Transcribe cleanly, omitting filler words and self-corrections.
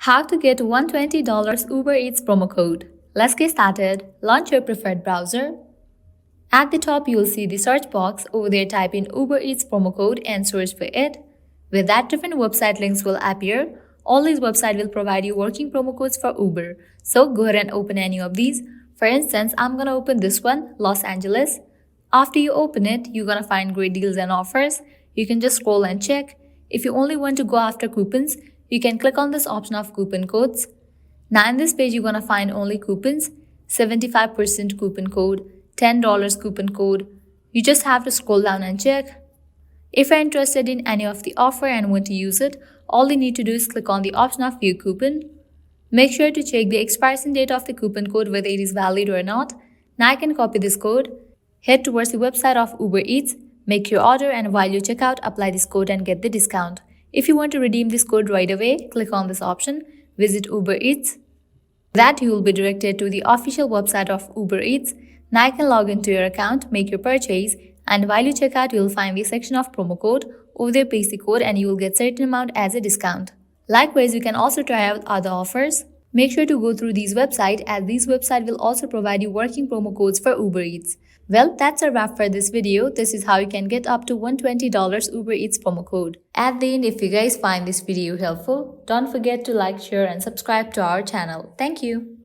How to get $120 Uber Eats promo code. Let's get started. Launch your preferred browser. At the top, you'll see the search box. Over there, type in Uber Eats promo code and search for it. With that, different website links will appear. All these websites will provide you working promo codes for Uber. So go ahead and open any of these. For instance, I'm gonna open this one, Los Angeles. After you open it, you're gonna find great deals and offers. You can just scroll and check. If you only want to go after coupons, you can click on this option of coupon codes. Now in this page, you're gonna find only coupons, 75% coupon code, $10 coupon code. You just have to scroll down and check. If you're interested in any of the offer and want to use it, all you need to do is click on the option of view coupon. Make sure to check the expiration date of the coupon code, whether it is valid or not. Now I can copy this code, head towards the website of Uber Eats, make your order, and while you check out, apply this code and get the discount. If you want to redeem this code right away, click on this option, visit Uber Eats. With that, you will be directed to the official website of Uber Eats. Now you can log into your account, make your purchase, and while you check out, you will find the section of promo code. Over there, paste the code and you will get certain amount as a discount. Likewise, you can also try out other offers. Make sure to go through these websites, as these websites will also provide you working promo codes for Uber Eats. Well, that's a wrap for this video. This is how you can get up to $120 Uber Eats promo code. At the end, if you guys find this video helpful, don't forget to like, share and subscribe to our channel. Thank you.